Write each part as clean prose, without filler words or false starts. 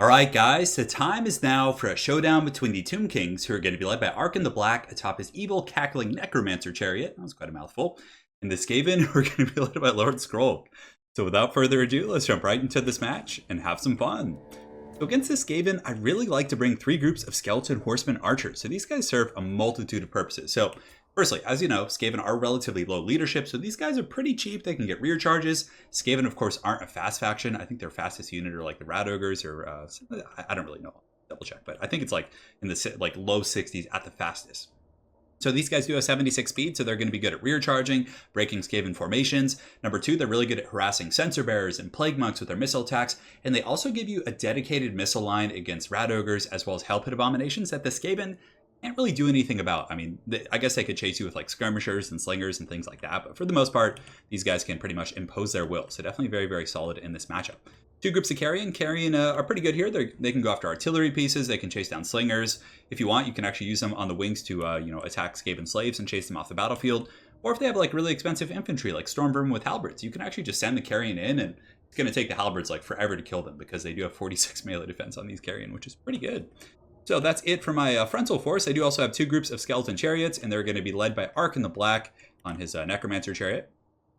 Alright guys, the time is now for a showdown between the Tomb Kings, who are going to be led by Arkin the Black atop his evil, cackling Necromancer chariot. That was quite a mouthful. And the Skaven, who are going to be led by Lord Skrull. So without further ado, let's jump right into this match and have some fun. So against this Skaven, I really like to bring three groups of Skeleton, Horsemen, Archers. So these guys serve a multitude of purposes. So firstly, as you know, Skaven are relatively low leadership, so these guys are pretty cheap. They can get rear charges. Skaven, of course, aren't a fast faction. I think their fastest unit are like the Rat Ogres, or I don't really know. I'll double check, but I think it's like in the low 60s at the fastest. So these guys do have 76 speed, so they're going to be good at rear charging, breaking Skaven formations. Number two, they're really good at harassing Censer Bearers and Plague Monks with their missile attacks, and they also give you a dedicated missile line against Rat Ogres as well as Hell Pit Abominations that the Skaven can't really do anything about. I mean, I guess they could chase you with like skirmishers and slingers and things like that, but for the most part, these guys can pretty much impose their will. So definitely very, very solid in this matchup. Two groups of Carrion. Carrion are pretty good here. They can go after artillery pieces. They can chase down slingers. If you want, you can actually use them on the wings to attack Skaven slaves and chase them off the battlefield. Or if they have like really expensive infantry, like Stormvermin with halberds, you can actually just send the Carrion in, and it's going to take the halberds like forever to kill them because they do have 46 melee defense on these Carrion, which is pretty good. So that's it for my frontal force. I do also have two groups of skeleton chariots, and they're going to be led by Arkin the Black on his Necromancer chariot.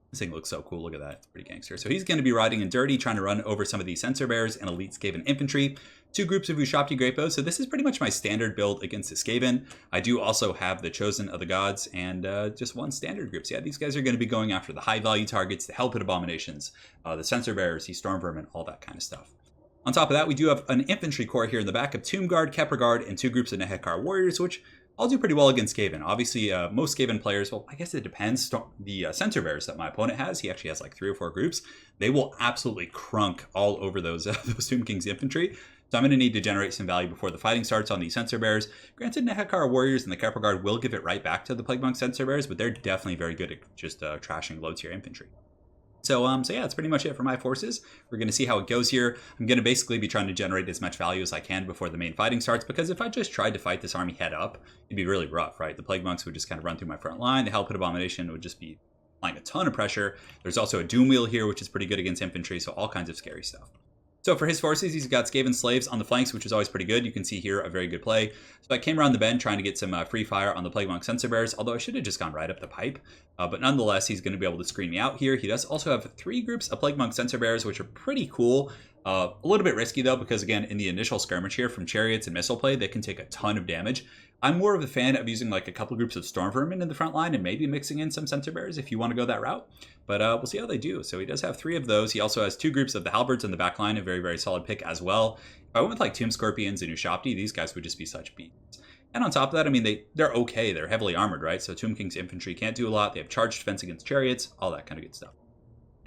This thing looks so cool. Look at that. It's pretty gangster. So he's going to be riding in dirty, trying to run over some of these Censer Bearers and elite Skaven infantry. Two groups of Ushapti Grapos. So this is pretty much my standard build against the Skaven. I do also have the Chosen of the Gods and just one standard group. So yeah, these guys are going to be going after the high value targets, the Hell Pit Abominations, the Censer Bearers, the Stormvermin, all that kind of stuff. On top of that, we do have an infantry corps here in the back of Tomb Guard, Kepler Guard, and two groups of Nehekar Warriors, which I'll do pretty well against Skaven. Obviously, most Skaven players, well, I guess it depends. The Censer Bearers that my opponent has, he actually has like 3 or 4 groups. They will absolutely crunk all over those Tomb Kings infantry. So I'm going to need to generate some value before the fighting starts on these Censer Bearers. Granted, Nehekar Warriors and the Kepler Guard will give it right back to the Plague Monk Censer Bearers, but they're definitely very good at just trashing low tier infantry. So yeah, that's pretty much it for my forces. We're going to see how it goes here. I'm going to basically be trying to generate as much value as I can before the main fighting starts, because if I just tried to fight this army head up, it'd be really rough, right? The Plague Monks would just kind of run through my front line. The Hell Pit Abomination would just be applying a ton of pressure. There's also a Doom Wheel here, which is pretty good against infantry, so all kinds of scary stuff. So for his forces, he's got Skaven slaves on the flanks, which is always pretty good. You can see here a very good play. So I came around the bend trying to get some free fire on the Plague Monk Censer Bearers, although I should have just gone right up the pipe. But nonetheless, he's going to be able to screen me out here. He does also have 3 groups of Plague Monk Censer Bearers, which are pretty cool. A little bit risky, though, because, again, in the initial skirmish here from chariots and missile play, they can take a ton of damage. I'm more of a fan of using like a couple groups of Stormvermin in the front line and maybe mixing in some Censer Bearers if you want to go that route. But we'll see how they do. So he does have 3 of those. He also has 2 groups of the Halberds in the back line, a very, very solid pick as well. If I went with like Tomb Scorpions and Ushapti, these guys would just be such beasts. And on top of that, I mean, they're okay. They're heavily armored, right? So Tomb King's infantry can't do a lot. They have charged defense against chariots, all that kind of good stuff.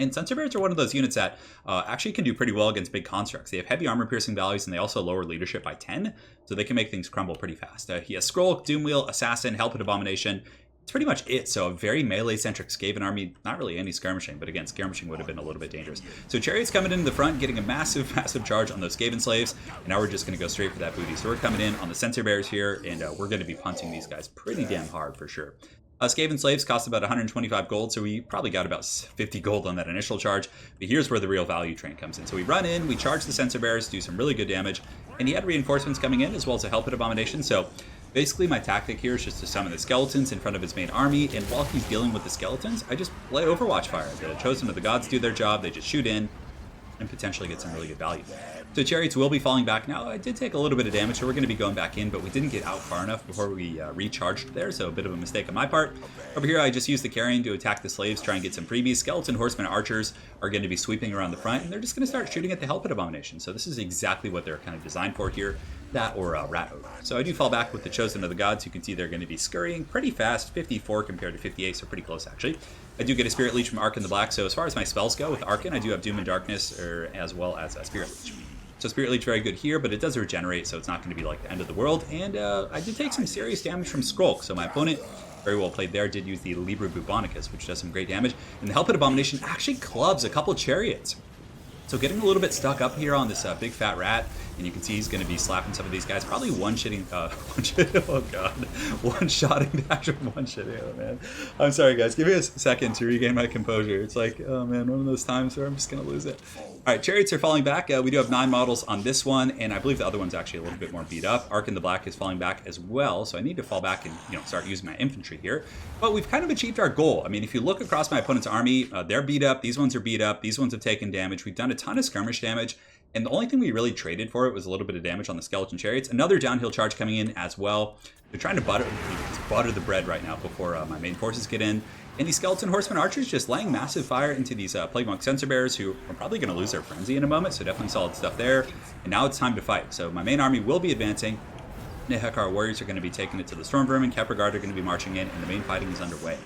And Censer Bearers are one of those units that actually can do pretty well against big constructs. They have heavy armor piercing values, and they also lower leadership by 10, so they can make things crumble pretty fast. He has Skrull, Doom Wheel, Assassin, Hell Pit Abomination. It's pretty much it. So a very melee-centric Skaven army, not really any skirmishing, but again, skirmishing would have been a little bit dangerous. So Chariot's coming into the front, getting a massive, massive charge on those Skaven slaves, and now we're just going to go straight for that booty. So we're coming in on the Censer Bearers here, and we're going to be punting these guys pretty damn hard for sure. Skaven slaves cost about 125 gold, so we probably got about 50 gold on that initial charge. But here's where the real value train comes in. So we run in, we charge the Censer Bearers, do some really good damage, and he had reinforcements coming in as well as a Hell Pit Abomination. So basically my tactic here is just to summon the skeletons in front of his main army, and while he's dealing with the skeletons, I just play Overwatch fire. The Chosen of the Gods do their job, they just shoot in and potentially get some really good value. So chariots will be falling back now. I did take a little bit of damage, so we're going to be going back in, but we didn't get out far enough before we recharged there, so a bit of a mistake on my part. Over here, I just used the Carrion to attack the slaves, try and get some freebies. Skeleton, Horsemen, Archers are going to be sweeping around the front, and they're just going to start shooting at the Hell Pit Abomination. So this is exactly what they're kind of designed for here, that or Rat Ogre. So I do fall back with the Chosen of the Gods. You can see they're going to be scurrying pretty fast, 54 compared to 58, so pretty close actually. I do get a Spirit Leech from Arkin the Black, so as far as my spells go with Arkin, I do have Doom and Darkness as well as a Spirit Leech. So Spirit Leech very good here, but it does regenerate, so it's not going to be like the end of the world. And I did take some serious damage from Skrull, so my opponent, very well played there, did use the Libra Bubonicus, which does some great damage. And the Hell Pit Abomination actually clubs a couple chariots. So getting a little bit stuck up here on this big fat rat, and you can see he's going to be slapping some of these guys, probably one-shotting, oh god, one-shotting dash with one-shotting, oh man. I'm sorry guys, give me a second to regain my composure. It's like, oh man, one of those times where I'm just going to lose it. All right, chariots are falling back. We do have 9 models on this one, and I believe the other one's actually a little bit more beat up. Ark in the Black is falling back as well, so I need to fall back and start using my infantry here. But we've kind of achieved our goal. I mean, if you look across my opponent's army, they're beat up. These ones are beat up. These ones have taken damage. We've done a ton of skirmish damage, and the only thing we really traded for it was a little bit of damage on the skeleton chariots. Another downhill charge coming in as well. They're trying to butter the bread right now before my main forces get in. And these skeleton horsemen archers just laying massive fire into these plague monk sensor bearers, who are probably going to lose their frenzy in a moment, so definitely solid stuff there. And now it's time to fight. So my main army will be advancing. Nehekar warriors are going to be taking it to the storm vermin. Kepler guard are going to be marching in, and the main fighting is underway.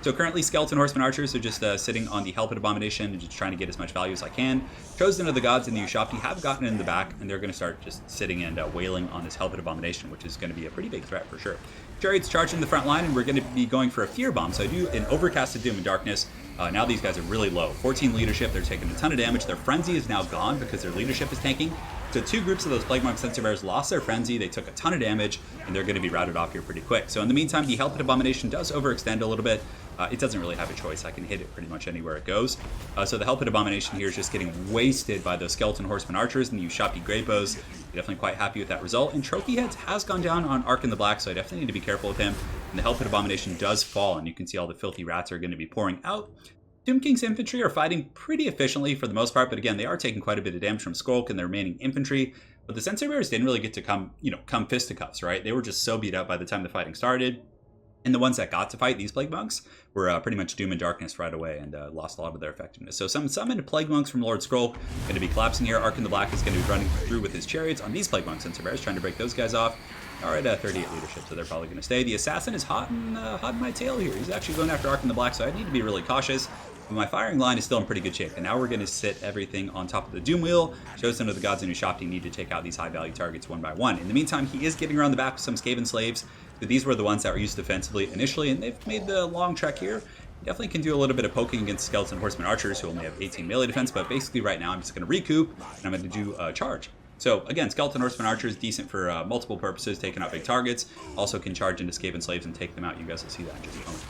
So currently, skeleton horsemen archers are just sitting on the Helpet Abomination and just trying to get as much value as I can. Chosen of the gods and the Ushapti have gotten in the back, and they're going to start just sitting and wailing on this Helpet Abomination, which is going to be a pretty big threat for sure. Chariots charging the front line, and we're going to be going for a fear bomb. So I do an overcasted doom and darkness. Now these guys are really low. 14 leadership, they're taking a ton of damage. Their frenzy is now gone because their leadership is tanking. So 2 groups of those Plague Monk Sensor Bears lost their frenzy, they took a ton of damage, and they're going to be routed off here pretty quick. So in the meantime, the Helpet Abomination does overextend a little bit. It doesn't really have a choice. I can hit it pretty much anywhere it goes. So the Helpet Abomination here is just getting wasted by those Skeleton Horsemen Archers and the Ushapti Grey Bows. Definitely quite happy with that result. And Trophy Heads has gone down on Ark in the Black, so I definitely need to be careful with him. And the Helpet Abomination does fall, and you can see all the filthy rats are going to be pouring out. Tomb King's infantry are fighting pretty efficiently for the most part, but again, they are taking quite a bit of damage from Skrolk and their remaining infantry. But the Sensor Bears didn't really get to come fisticuffs, right? They were just so beat up by the time the fighting started. And the ones that got to fight these Plague Monks were pretty much doom and darkness right away and lost a lot of their effectiveness. So some summoned Plague Monks from Lord Skrolk going to be collapsing here. Ark in the Black is going to be running through with his chariots on these Plague Monk Sensor Bears, trying to break those guys off. All right, 38 leadership, so they're probably going to stay. The Assassin is hot in my tail here. He's actually going after Ark in the Black, so I need to be really cautious. But my firing line is still in pretty good shape, and now we're going to sit everything on top of the Doom Wheel. Chosen of the gods and Ushapti need to take out these high-value targets one by one. In the meantime, he is getting around the back with some Skaven slaves. These were the ones that were used defensively initially, and they've made the long trek here. Definitely can do a little bit of poking against Skeleton Horsemen Archers, who only have 18 melee defense, but basically right now I'm just going to recoup, and I'm going to do a charge. So again, Skeleton Horsemen Archers, decent for multiple purposes, taking out big targets. Also can charge into Skaven slaves and take them out. You guys will see that in just a moment.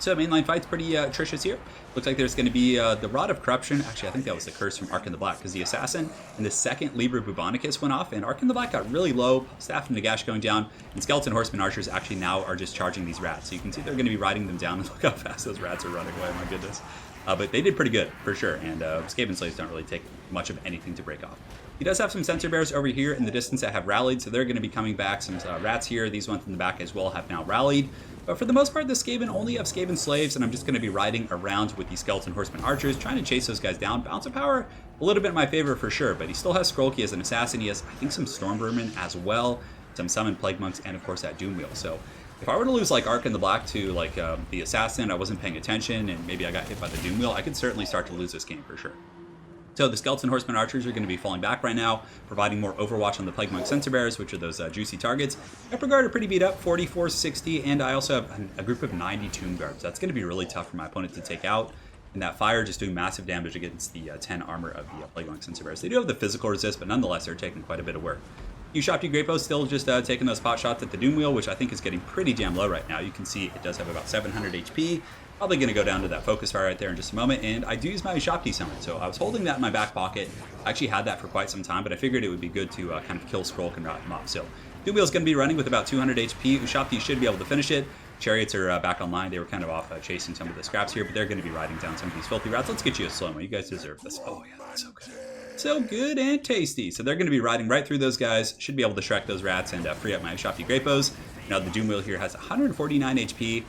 So mainline fight's pretty atrocious here. Looks like there's going to be the Rod of Corruption. Actually, I think that was the curse from Ark in the Black, because the Assassin and the second Libra Bubonicus went off, and Ark in the Black got really low, Staff and Nagash going down, and Skeleton Horsemen Archers actually now are just charging these rats. So you can see they're going to be riding them down, and look how fast those rats are running away, my goodness. But they did pretty good, for sure, and Skaven slaves don't really take much of anything to break off. He does have some Sensor Bears over here in the distance that have rallied, so they're going to be coming back. Some rats here, these ones in the back as well have now rallied. But for the most part, the Skaven only have Skaven slaves, and I'm just going to be riding around with these Skeleton Horsemen Archers, trying to chase those guys down. Bounce of Power, a little bit in my favor for sure, but he still has Skrolk, he has an Assassin, he has, I think, some Storm Vermin as well, some Summoned Plague Monks, and of course that Doom Wheel. So if I were to lose like Ark in the Black to like the Assassin, I wasn't paying attention, and maybe I got hit by the Doom Wheel, I could certainly start to lose this game for sure. So the Skeleton Horsemen Archers are going to be falling back right now, providing more overwatch on the Plague Monk Sensor Bears, which are those juicy targets. Kepler Guard are pretty beat up, 44, 60, and I also have a group of 90 Tomb Guards. That's going to be really tough for my opponent to take out. And that fire just doing massive damage against the 10 armor of the Plague Monk Sensor Bears. They do have the physical resist, but nonetheless, they're taking quite a bit of work. Ushapti Grey Bows still just taking those pot shots at the Doom Wheel, which I think is getting pretty damn low right now. You can see it does have about 700 HP. Probably going to go down to that focus fire right there in just a moment, and I do use my Ushapti summon, so I was holding that in my back pocket. I actually had that for quite some time, but I figured it would be good to kind of kill Skrolk and rout him off. So Doom Wheel's going to be running with about 200 HP. Ushapti should be able to finish it. Chariots are back online. They were kind of off chasing some of the scraps here, but they're going to be riding down some of these filthy rats. Let's get you a slow-mo. You guys deserve this. Oh yeah, that's so good. So good and tasty. So they're going to be riding right through those guys. Should be able to Shrek those rats and free up my Ushapti Grey Bows. Now the Doom Wheel here has 149 HP.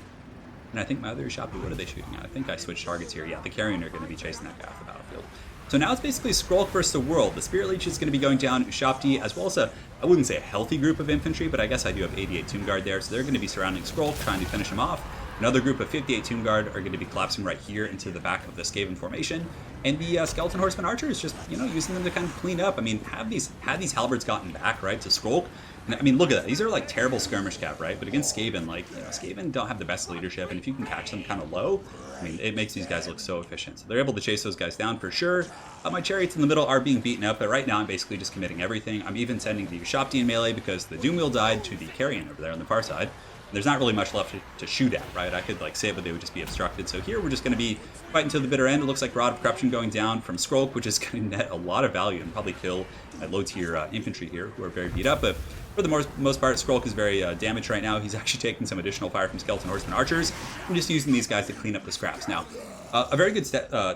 And I think my other Ushapti, what are they shooting at? I think I switched targets here. Yeah, the Carrion are going to be chasing that guy off the battlefield. So now it's basically Skrolk versus the world. The Spirit Leech is going to be going down, Ushapti, as well as I wouldn't say a healthy group of infantry, but I guess I do have 88 Tomb Guard there. So they're going to be surrounding Skrolk, trying to finish him off. Another group of 58 Tomb Guard are going to be collapsing right here into the back of the Skaven formation. And the Skeleton Horsemen Archers just, using them to kind of clean up. I mean, had these halberds gotten back, right, to Skrolk, I mean, look at that. These are like terrible skirmish cap, right? But against Skaven, Skaven don't have the best leadership, and if you can catch them kind of low, I mean, it makes these guys look so efficient. So they're able to chase those guys down for sure. My chariots in the middle are being beaten up, but right now I'm basically just committing everything. I'm even sending the Ushapti in melee because the Doom Wheel died to the Carrion over there on the far side. There's not really much left to shoot at, right? I could like save, but they would just be obstructed. So here we're just going to be fighting to the bitter end. It looks like Rod of Corruption going down from Skrulk, which is going to net a lot of value and probably kill at low tier infantry here who are very beat up. But for the most part, Skrulk is very damaged right now. He's actually taking some additional fire from Skeleton Horseman Archers. I'm just using these guys to clean up the scraps. Now, a very good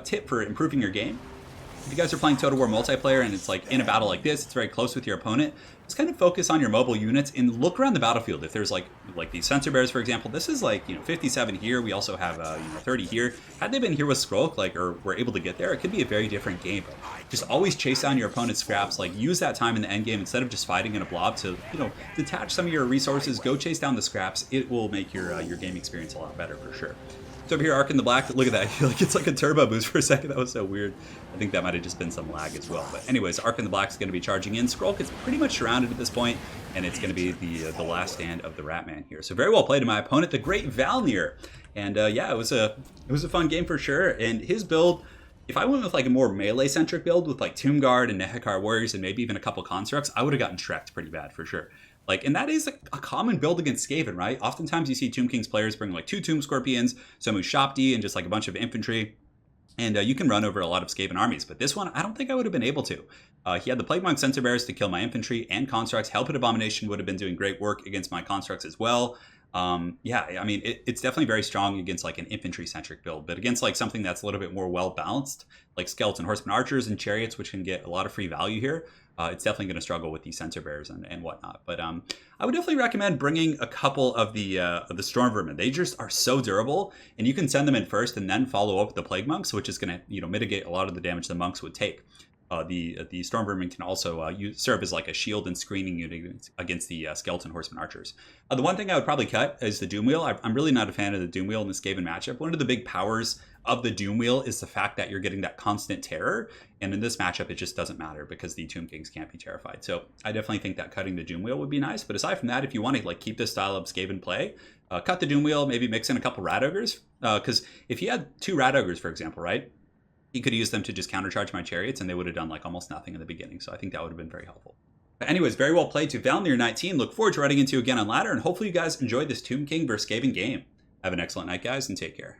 tip for improving your game. If you guys are playing Total War multiplayer and it's like in a battle like this, it's very close with your opponent, just kind of focus on your mobile units and look around the battlefield. If there's like these sensor bears, for example, this is like, 57 here. We also have 30 here. Had they been here with Skrulk, or were able to get there, it could be a very different game. But just always chase down your opponent's scraps. Like use that time in the end game instead of just fighting in a blob to detach some of your resources. Go chase down the scraps. It will make your game experience a lot better for sure. So over here, Arc in the Black, look at that. I feel like it's like a turbo boost for a second. That was so weird. I think that might have just been some lag as well. But anyways, Arc in the Black is going to be charging in. Skrulk is pretty much surrounded at this point, and it's going to be the last stand of the Ratman here. So very well played to my opponent, the Great Valnir. And yeah, it was a fun game for sure. And his build, if I went with like a more melee-centric build with like Tomb Guard and Nehekar Warriors and maybe even a couple constructs, I would have gotten Shrek'd pretty bad for sure. And that is a common build against Skaven, right? Oftentimes you see Tomb King's players bring like 2 Tomb Scorpions, some Ushapti, and just like a bunch of infantry. And you can run over a lot of Skaven armies. But this one, I don't think I would have been able to. He had the Plague Monk Sensor Bears to kill my infantry and constructs. Hellpit Abomination would have been doing great work against my constructs as well. Yeah, I mean, it's definitely very strong against like an infantry-centric build. But against like something that's a little bit more well-balanced, like Skeleton Horseman Archers and Chariots, which can get a lot of free value here, it's definitely going to struggle with these sensor bears and whatnot. But I would definitely recommend bringing a couple of the Storm Vermin. They just are so durable, and you can send them in first and then follow up with the Plague Monks, which is going to mitigate a lot of the damage the monks would take. The Storm Vermin can also serve as like a shield and screening unit against the Skeleton Horseman Archers. The one thing I would probably cut is the Doom Wheel. I'm really not a fan of the Doom Wheel in the Skaven matchup. One of the big powers of the Doom Wheel is the fact that you're getting that constant terror, and in this matchup it just doesn't matter because the Tomb Kings can't be terrified. So I definitely think that cutting the Doom Wheel would be nice. But aside from that, if you want to like keep this style of Skaven play, cut the Doom Wheel, maybe mix in a couple Rat Ogres, because if you had 2 Rat Ogres, for example, right? You could use them to just countercharge my chariots, and they would have done like almost nothing in the beginning. So I think that would have been very helpful. But anyways, very well played to Valnir 19. Look forward to running into you again on ladder, and hopefully you guys enjoyed this Tomb King versus Skaven game. Have an excellent night, guys, and take care.